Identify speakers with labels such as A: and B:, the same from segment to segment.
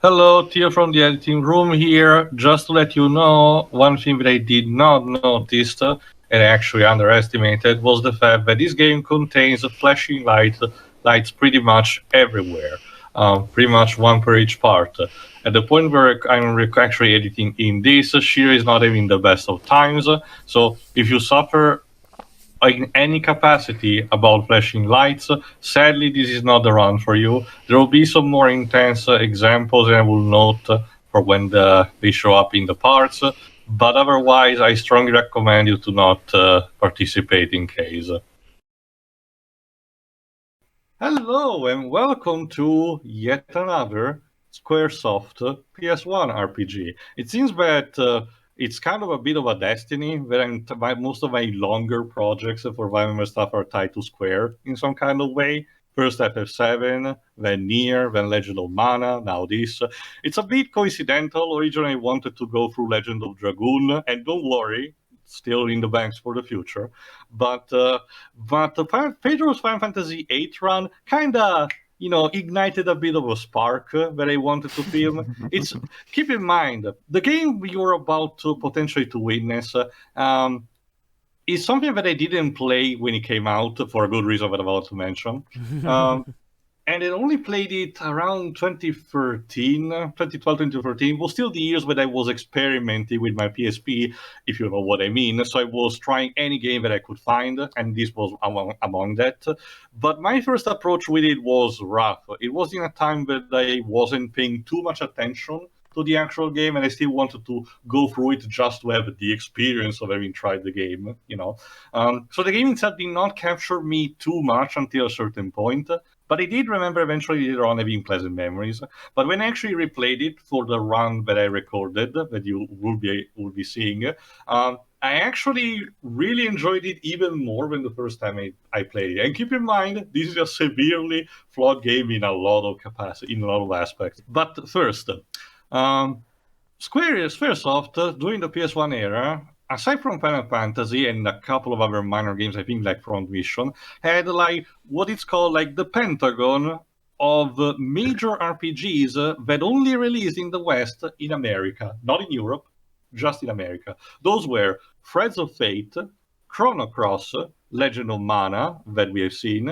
A: Hello, Theo from the editing room here. Just to let you know, one thing that I did not notice and actually underestimated was the fact that this game contains flashing lights pretty much everywhere, pretty much one per each part. At the point where I'm actually editing in this, Shira is not having the best of times, so if you suffer in any capacity about flashing lights. Sadly, this is not the run for you. There will be some more intense examples, and I will note for when they show up in the parts. But otherwise, I strongly recommend you to not participate in case. Hello, and welcome to yet another Squaresoft PS1 RPG. It seems that it's kind of a bit of a destiny that most of my longer projects for Weimar stuff are tied to Square in some kind of way. First FF7, then Nier, then Legend of Mana, now this. It's a bit coincidental. Originally, I wanted to go through Legend of Dragoon, and don't worry, still in the banks for the future. But Pedro's Final Fantasy VIII run kind of ignited a bit of a spark that I wanted to film. It's Keep in mind the game you're about to potentially to witness is something that I didn't play when it came out for a good reason that I'm about to mention. Um, and I only played it around 2013, 2012, 2013. Was still the years when I was experimenting with my PSP, if you know what I mean. So I was trying any game that I could find, and this was among that. But my first approach with it was rough. It was in a time that I wasn't paying too much attention to the actual game, and I still wanted to go through it just to have the experience of having tried the game. So the game itself did not capture me too much until a certain point. But I did remember eventually later on having pleasant memories. But when I actually replayed it for the run that I recorded, that you will be seeing, I actually really enjoyed it even more than the first time I played it. And keep in mind, this is a severely flawed game in a lot of capacity, in a lot of aspects. But first, um, Squaresoft, during the PS1 era, aside from Final Fantasy and a couple of other minor games, I think like Front Mission, had like what it's called like the Pentagon of major RPGs that only released in the West in America, not in Europe, just in America. Those were Threads of Fate, Chrono Cross, Legend of Mana that we have seen.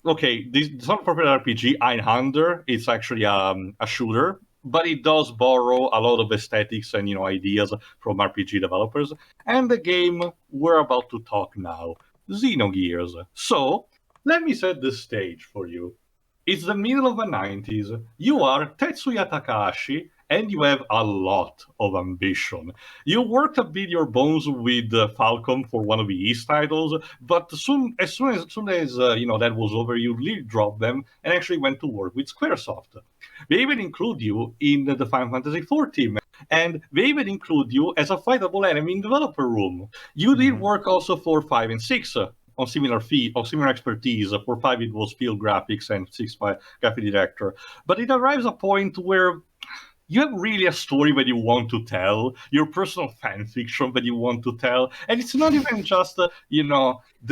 A: Okay, this is not a proper RPG. Einhander, it's actually a shooter, but it does borrow a lot of aesthetics and ideas from RPG developers. And the game we're about to talk now, Xenogears. So let me set the stage for you. It's the middle of the 90s. You are Tetsuya Takahashi, and you have a lot of ambition. You worked a bit your bones with Falcom for one of the East titles, but as soon as that was over, you really dropped them and actually went to work with SquareSoft. They even include you in the Final Fantasy IV team, and they even include you as a fightable enemy in developer room. You did work also for 5 and 6 on similar expertise. For 5 it was field graphics and 6 by graphic director. But it arrives a point where you have really a story that you want to tell, your personal fan fiction that you want to tell, and it's not even just the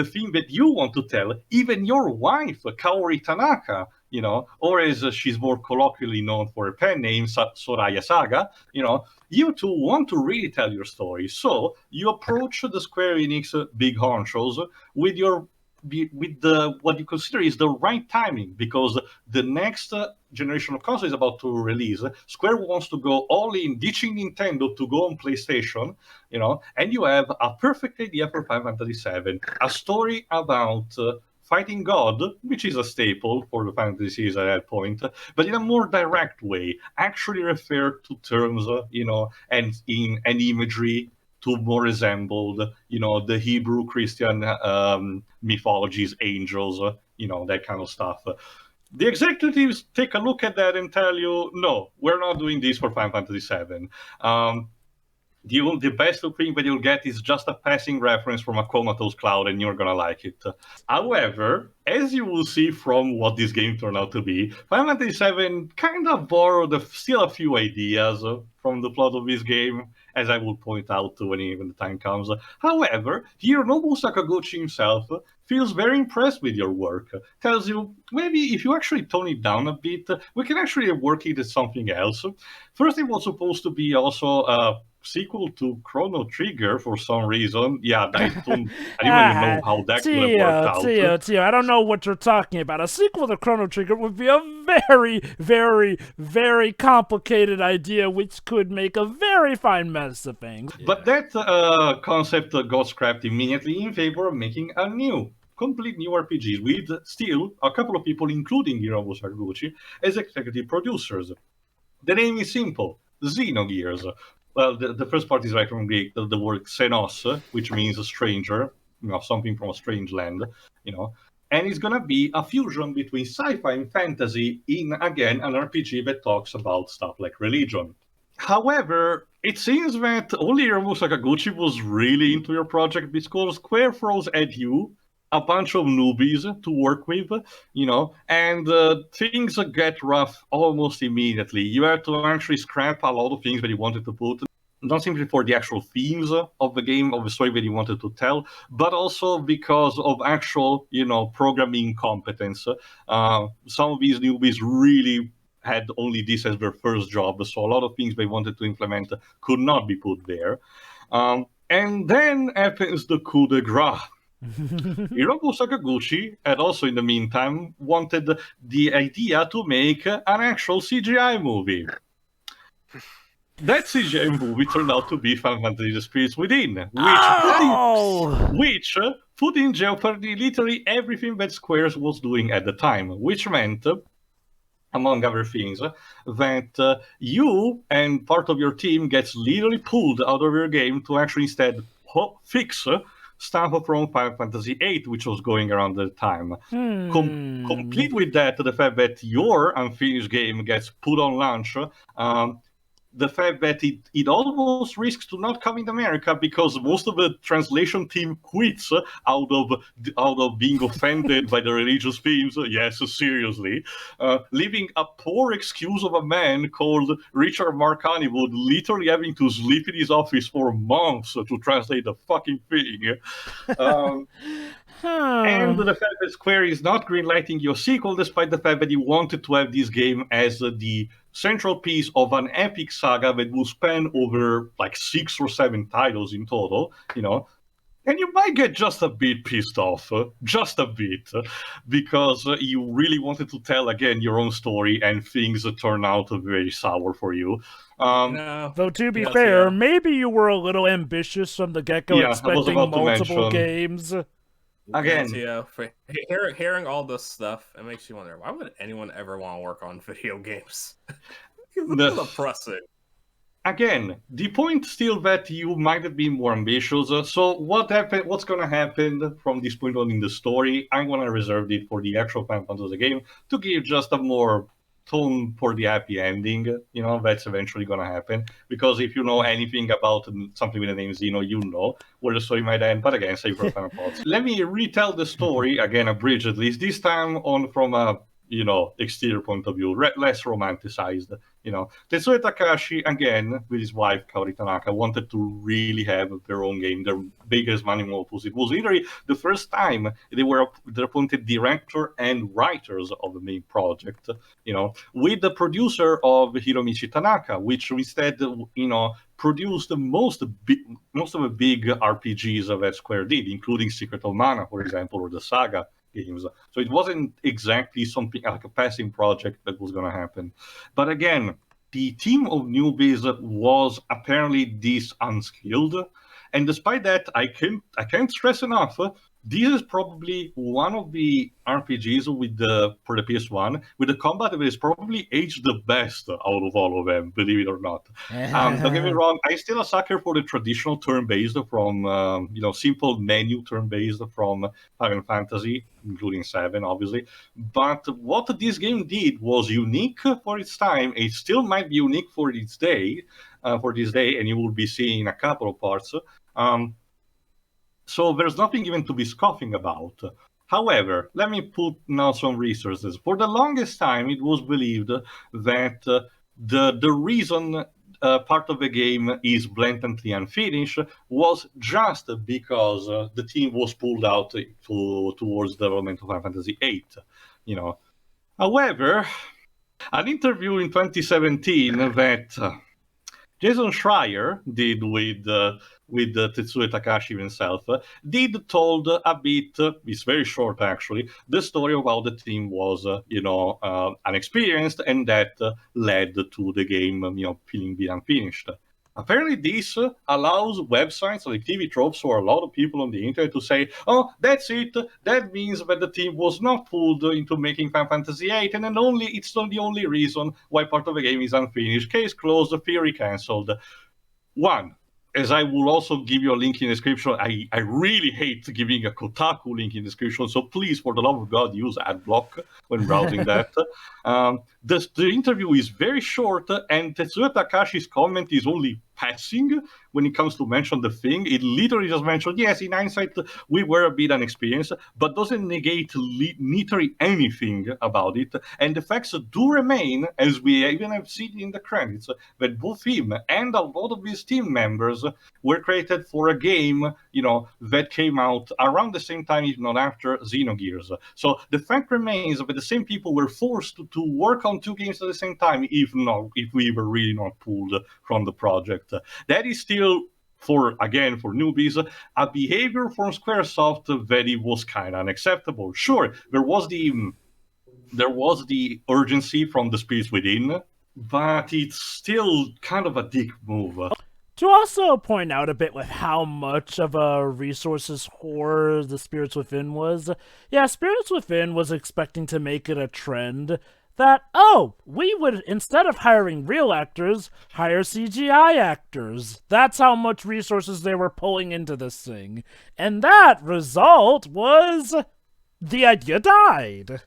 A: thing that you want to tell. Even your wife, Kaori Tanaka, or as she's more colloquially known for her pen name, Soraya Saga, you two want to really tell your story. So you approach the Square Enix big honchos with your with the what you consider is the right timing, because the next generation of console is about to release. Square wants to go all in, ditching Nintendo to go on PlayStation, and you have a perfect idea for Final Fantasy VII, a story about fighting God, which is a staple for the fantasy series at that point, but in a more direct way, actually refer to terms, and imagery to more resembled, the Hebrew Christian mythologies, angels, that kind of stuff. The executives take a look at that and tell you, no, we're not doing this for Final Fantasy VII. The best thing that you'll get is just a passing reference from a comatose cloud, and you're gonna like it. However, as you will see from what this game turned out to be, Final Fantasy VII kind of borrowed still a few ideas from the plot of this game, as I will point out when the time comes. However, Hironobu Sakaguchi himself feels very impressed with your work. Tells you maybe if you actually tone it down a bit, we can actually work it as something else. First, it was supposed to be also a sequel to Chrono Trigger for some reason. Yeah, I didn't even know how that could have worked out.
B: Tio, I don't know what you're talking about. A sequel to Chrono Trigger would be a very, very, very complicated idea, which could make a very fine mess of things.
A: But that concept got scrapped immediately in favor of making a complete new RPG with still a couple of people, including Hiromu Sakaguchi, as executive producers. The name is simple, Xenogears. Well, the first part is right from Greek, the word xenos, which means a stranger, something from a strange land, and it's gonna be a fusion between sci-fi and fantasy in, again, an RPG that talks about stuff like religion. However, it seems that only Hiromu Sakaguchi was really into your project because Square throws at you a bunch of newbies to work with, and things get rough almost immediately. You have to actually scrap a lot of things that you wanted to put, not simply for the actual themes of the game, of the story that you wanted to tell, but also because of actual, programming competence. Some of these newbies really had only this as their first job, so a lot of things they wanted to implement could not be put there. And then happens the coup de grace. Hiromu Sakaguchi had also, in the meantime, wanted the idea to make an actual CGI movie. That CGI movie turned out to be Final Fantasy: The Spirits Within, which put in jeopardy literally everything that Squares was doing at the time, which meant, among other things, that you and part of your team gets literally pulled out of your game to actually instead fix stuff from Final Fantasy VIII, which was going around at the time. Complete with that, the fact that your unfinished game gets put on launch, the fact that it almost risks to not come in America because most of the translation team quits out of being offended by the religious themes. Yes, seriously. Leaving a poor excuse of a man called Richard Mark Honeywood literally having to sleep in his office for months to translate the fucking thing. And the fact that Square is not greenlighting your sequel, despite the fact that you wanted to have this game as the central piece of an epic saga that will span over like 6 or 7 titles in total, and you might get just a bit pissed off, just a bit, because you really wanted to tell again your own story, and things turn out very sour for you.
B: Though to be fair, maybe you were a little ambitious from the get-go, expecting multiple games.
C: Again, for hearing all this stuff, it makes you wonder, why would anyone ever want to work on video games? That's depressing.
A: Again, the point still that you might have been more ambitious. So what's going to happen from this point on in the story? I'm going to reserve it for the actual Final Fantasy game to give just a more tone for the happy ending. That's eventually going to happen. Because if you know anything about something with the name Xeno, you know where the story might end. But again, save for final thoughts. Let me retell the story, again, abridged at least, this time from a exterior point of view, less romanticized. Tetsuya Takahashi, again, with his wife, Kaori Tanaka, wanted to really have their own game, their biggest money opus. It was literally the first time they were the appointed director and writers of the main project, with the producer of Hiromichi Tanaka, which instead, produced most of the big RPGs that Square did, including Secret of Mana, for example, or the Saga games. So it wasn't exactly something like a passing project that was going to happen. But again, the team of newbies was apparently this unskilled. And despite that, I can't stress enough, this is probably one of the RPGs for the PS1 with the combat that is probably aged the best out of all of them, believe it or not. Don't get me wrong, I'm still a sucker for the traditional turn-based from, simple menu turn-based from Final Fantasy, including 7, obviously. But what this game did was unique for its time. It still might be unique for this day, and you will be seeing a couple of parts. So there's nothing even to be scoffing about. However, let me put now some resources. For the longest time, it was believed that the reason part of the game is blatantly unfinished was just because the team was pulled out towards the development of Final Fantasy VIII. You know, however, an interview in 2017 that Jason Schreier did with Tetsuya Takashi himself did told a bit. It's very short actually. The story about the team was unexperienced, and that led to the game feeling being unfinished. Apparently, this allows websites like TV Tropes or a lot of people on the internet to say, "Oh, that's it. That means that the team was not pulled into making Final Fantasy VIII, and then it's not the only reason why part of the game is unfinished. Case closed. Theory cancelled." One, as I will also give you a link in the description, I really hate giving a Kotaku link in the description, so please, for the love of God, use AdBlock when browsing that. The interview is very short, and Tetsuya Takashi's comment is only passing when it comes to mention the thing. It literally just mentioned, yes, in hindsight, we were a bit inexperienced, but doesn't negate literally anything about it. And the facts do remain, as we even have seen in the credits, that both him and a lot of his team members were created for a game, that came out around the same time, if not after, Xenogears. So the fact remains that the same people were forced to work on two games at the same time, if we were really not pulled from the project. That is still, for newbies, a behavior from Squaresoft that it was kind of unacceptable. Sure, there was the urgency from the spirits within, but it's still kind of a dick move.
B: To also point out a bit with how much of a resources whore the Spirits Within was, yeah, Spirits Within was expecting to make it a trend that, we would, instead of hiring real actors, hire CGI actors. That's how much resources they were pulling into this thing. And that result was the idea died.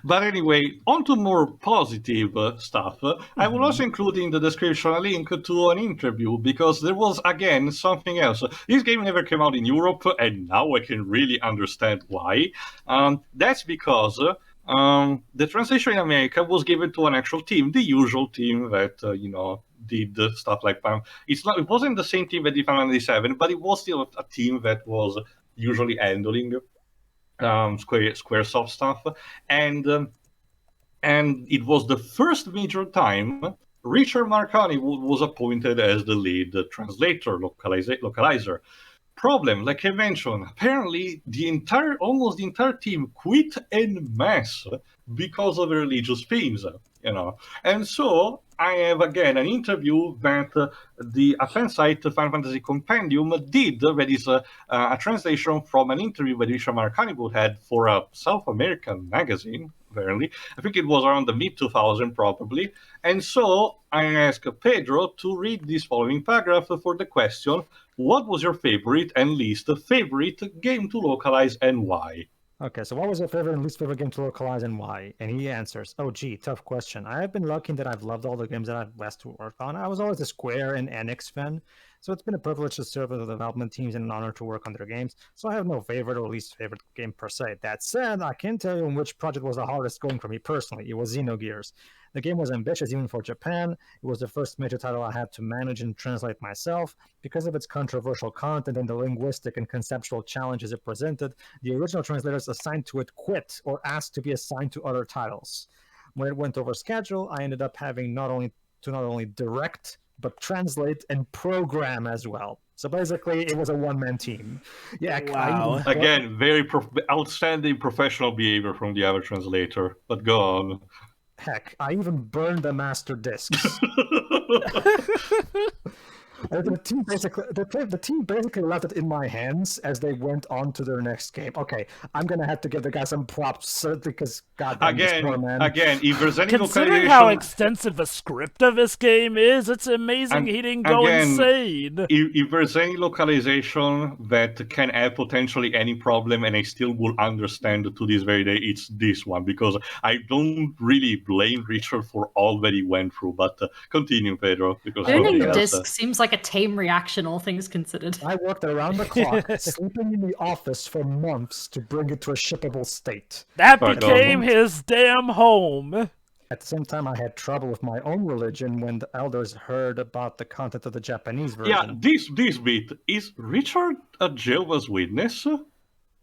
A: But anyway, on to more positive stuff. I will also include in the description a link to an interview, because there was, again, something else. This game never came out in Europe, and now I can really understand why. That's because the translation in America was given to an actual team, the usual team that, did stuff like it wasn't the same team that did Final Fantasy VII, but it was still a team that was usually handling Squaresoft stuff, and it was the first major time Richard Marconi was appointed as the lead translator, localizer. Problem, like I mentioned, apparently almost the entire team quit en masse because of religious themes, And so I have again an interview that a fan site, Final Fantasy Compendium, did. That is a translation from an interview that Richard Marconi had for a South American magazine. Apparently, I think it was around the mid-2000s, probably. And so I asked Pedro to read this following paragraph for the question: what was your favorite and least favorite game to localize, and why?
D: Okay, so what was your favorite and least favorite game to localize, and why? And he answers, tough question. I have been lucky that I've loved all the games that I've asked to work on. I was always a Square and Enix fan, so it's been a privilege to serve with the development teams and an honor to work on their games. So I have no favorite or least favorite game per se. That said, I can tell you which project was the hardest going for me personally. It was Xenogears. The game was ambitious even for Japan. It was the first major title I had to manage and translate myself. Because of its controversial content and the linguistic and conceptual challenges it presented, the original translators assigned to it quit or asked to be assigned to other titles. When it went over schedule, I ended up having not only direct, but translate and program as well. So basically, it was a one-man team. Yeah.
B: Wow.
A: Again, very outstanding professional behavior from the other translator. But go on.
D: Heck, I even burned the master discs. The team basically left it in my hands as they went on to their next game. Okay, I'm gonna have to give the guy some props because goddamn, this poor man.
A: Again, if there's any
B: Considering
A: localization,
B: how extensive the script of this game is, it's amazing he didn't go insane.
A: If there's any localization that can have potentially any problem, and I still will understand to this very day, it's this one, because I don't really blame Richard for all that he went through. But continue, Pedro, because
E: burning the disc seems like a tame reaction, all things considered.
D: I worked around the clock, sleeping in the office for months to bring it to a shippable state.
B: That became his damn home.
D: At the same time, I had trouble with my own religion when the elders heard about the content of the Japanese
A: Yeah,
D: version.
A: this bit is Richard a Jehovah's Witness?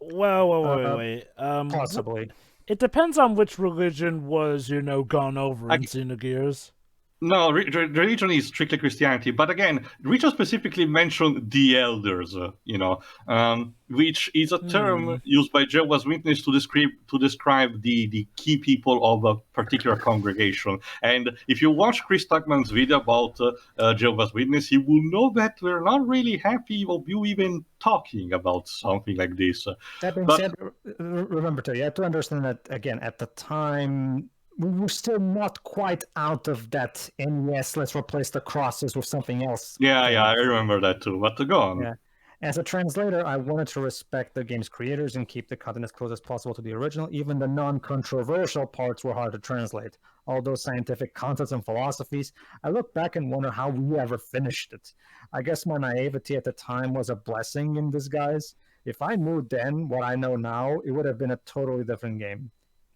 B: Wait.
D: Possibly.
B: It depends on which religion was, gone over in Xenogears.
A: No, religion is strictly Christianity. But again, Richard specifically mentioned the elders, which is a term used by Jehovah's Witness to describe the key people of a particular congregation. And if you watch Chris Tuckman's video about Jehovah's Witness, you will know that we're not really happy of you even talking about something like this.
D: That being said, remember, too, you have to understand that, again, at the time, we were still not quite out of that NES, let's replace the crosses with something else.
A: Yeah, I remember that too, but go on.
D: Yeah. As a translator, I wanted to respect the game's creators and keep the content as close as possible to the original. Even the non-controversial parts were hard to translate. All those scientific concepts and philosophies, I look back and wonder how we ever finished it. I guess my naivety at the time was a blessing in disguise. If I knew then what I know now, it would have been a totally different game.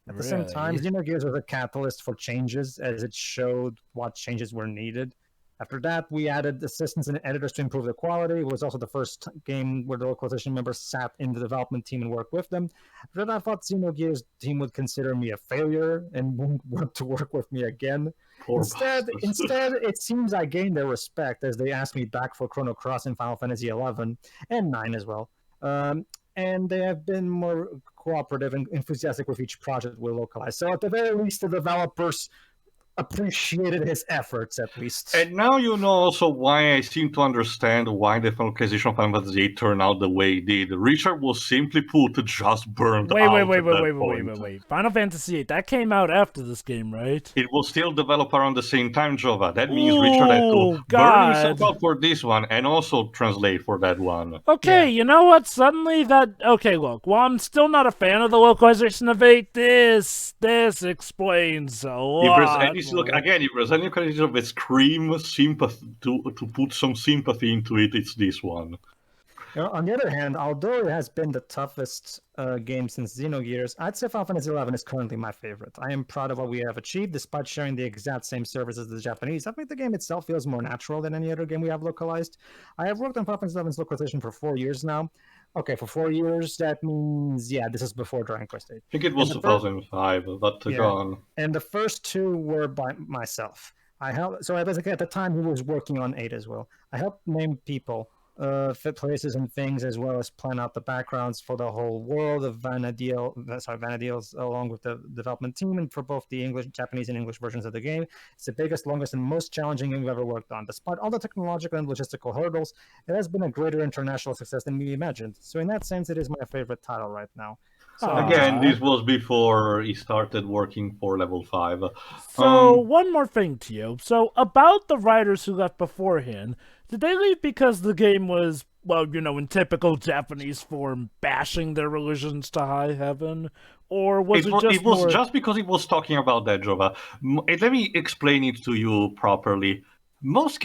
D: At the same time, Xenogears was a catalyst for changes as it showed what changes were needed. After that, we added assistants and editors to improve the quality. It was also the first game where the localization members sat in the development team and worked with them. After that, I thought Xenogears team would consider me a failure and wouldn't want to work with me again. Instead, it seems I gained their respect as they asked me back for Chrono Cross and Final Fantasy XI and 9 as well. And they have been more cooperative and enthusiastic with each project we localize. So at the very least, the developers appreciated his efforts, at least.
A: And now you know also why I seem to understand why the localization of Final Fantasy VIII turned out the way it did. Richard was simply put just burned out.
B: Wait. Final Fantasy VIII, that came out after this game, right?
A: It was still developed around the same time, Jova. That means Richard had to burn himself out for this one and also translate for that one.
B: Okay, you know what? Suddenly okay, look, while I'm still not a fan of the localization of 8, this explains a lot.
A: Look, again, if there's any occasion of a scream sympathy to put some sympathy into it, it's this one.
D: On the other hand, although it has been the toughest game since Xenogears, I'd say Final Fantasy XI is currently my favorite. I am proud of what we have achieved, despite sharing the exact same servers as the Japanese. I think the game itself feels more natural than any other game we have localized. I have worked on Final Fantasy XI's localization for 4 years now. Okay, for 4 years, that means, this is before Dragon Quest VIII.
A: I think it was 2005, but go on.
D: And the first 2 were by myself. So basically, at the time, he was working on 8 as well. I helped name people, fit places and things, as well as plan out the backgrounds for the whole world of Vanadils, along with the development team, and for both the Japanese and English versions of the game. It's the biggest, longest, and most challenging game we've ever worked on. Despite all the technological and logistical hurdles, it has been a greater international success than we imagined. So in that sense, it is my favorite title right now.
A: So, again, this was before he started working for Level 5.
B: So, one more thing to you. So, about the writers who left beforehand, did they leave because the game was, in typical Japanese form, bashing their religions to high heaven? Or was it
A: just because it was talking about that, Jova. Let me explain it to you properly. Most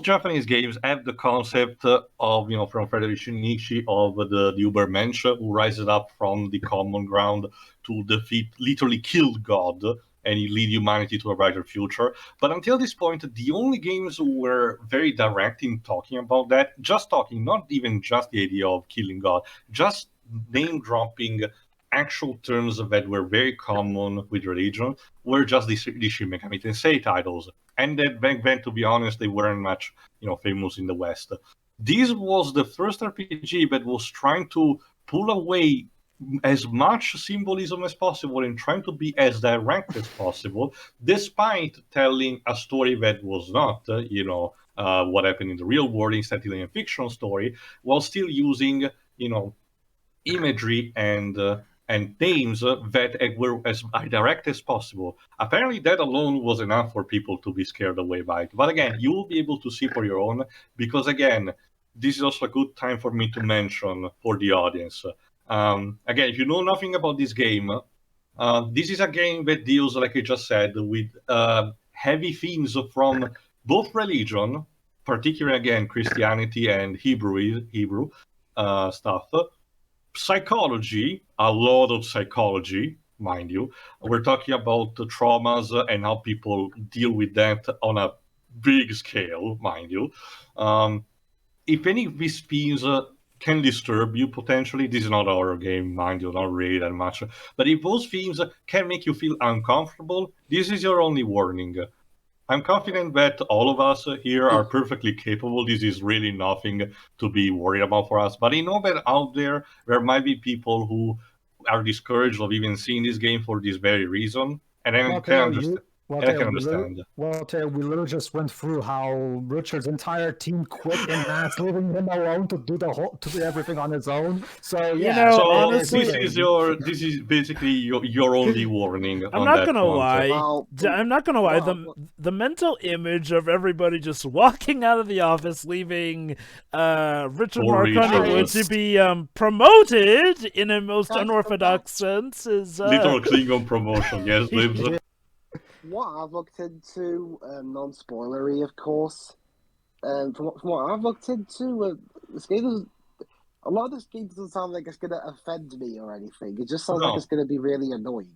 A: Japanese games have the concept of, from Friedrich Nietzsche, of the Übermensch, who rises up from the common ground to defeat, literally kill God, and lead humanity to a brighter future. But until this point, the only games who were very direct in talking about that, not even just the idea of killing God, just name-dropping actual terms that were very common with religion, were just the Shin Megami Tensei titles. And that back then, to be honest, they weren't much, famous in the West. This was the first RPG that was trying to pull away as much symbolism as possible and trying to be as direct as possible, despite telling a story that was not, what happened in the real world, instead telling a fiction story, while still using, imagery and names that were as direct as possible. Apparently, that alone was enough for people to be scared away by it. But again, you will be able to see for your own, because again, this is also a good time for me to mention for the audience. Again, if you know nothing about this game, this is a game that deals, like I just said, with heavy themes from both religion, particularly, again, Christianity and Hebrew stuff, psychology, a lot of psychology, mind you. We're talking about the traumas and how people deal with that on a big scale, mind you. If any of these themes can disturb you potentially, this is not a horror game, mind you, not really that much. But if those themes can make you feel uncomfortable, this is your only warning. I'm confident that all of us here are perfectly capable. This is really nothing to be worried about for us. But I know that out there might be people who are discouraged of even seeing this game for this very reason. And I can understand.
D: Walter, we literally just went through how Richard's entire team quit in mass, leaving him alone to do everything on his own. So yeah,
B: so
A: honestly, this is basically your only warning.
B: I'm not gonna lie. I'm not gonna lie. The mental image of everybody just walking out of the office, leaving Richard Marconi to be promoted in a most unorthodox sense is
A: little Klingon promotion. Yes, Libs.
F: What I've looked into, non-spoilery, of course. From what I've looked into, this game a lot of this game doesn't sound like it's going to offend me or anything. It just sounds like it's going to be really annoying.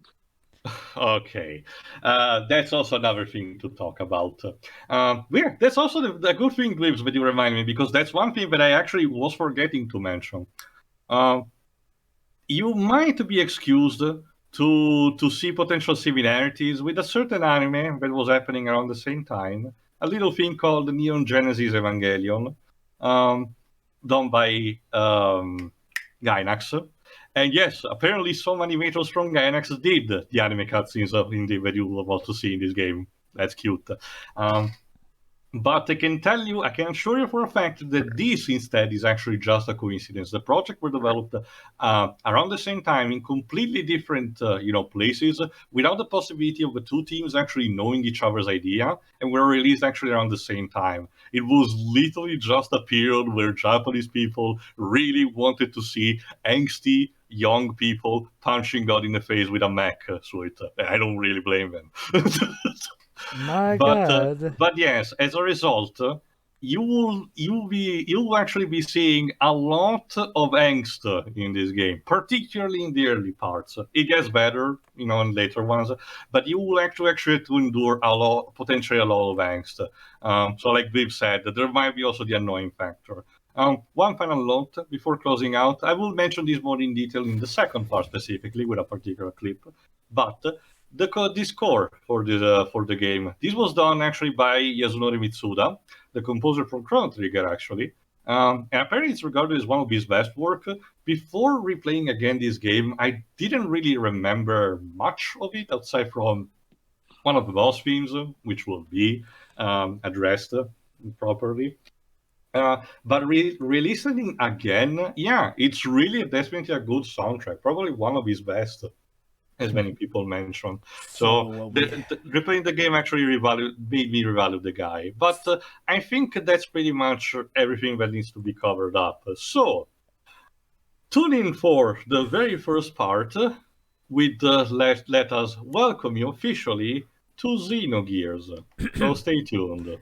A: Okay, that's also another thing to talk about. That's also the good thing, Libs, that you remind me, because that's one thing that I actually was forgetting to mention. You might be excused to see potential similarities with a certain anime that was happening around the same time, a little thing called Neon Genesis Evangelion, done by Gainax. And yes, apparently some animators from Gainax did the anime cutscenes that you were about to see in this game. That's cute. But I can assure you for a fact that this instead is actually just a coincidence. The project were developed around the same time in completely different, places, without the possibility of the two teams actually knowing each other's idea, and were released actually around the same time. It was literally just a period where Japanese people really wanted to see angsty young people punching God in the face with a mech suit. I don't really blame them.
B: God.
A: But yes, as a result, you'll actually be seeing a lot of angst in this game, particularly in the early parts. It gets better, in later ones, but you will actually to endure potentially a lot of angst. So, like Viv said, there might be also the annoying factor. One final note before closing out: I will mention this more in detail in the second part, specifically with a particular clip, but. The score for the game. This was done actually by Yasunori Mitsuda, the composer from Chrono Trigger, actually. And apparently it's regarded as one of his best work. Before replaying again this game, I didn't really remember much of it outside from one of the boss themes, which will be addressed properly. But re-listening again, yeah, it's really definitely a good soundtrack. Probably one of his best, as many people mention. So replaying the game actually made me revalue the guy. But I think that's pretty much everything that needs to be covered up. So tune in for the very first part with let us welcome you officially to Xenogears. So stay tuned.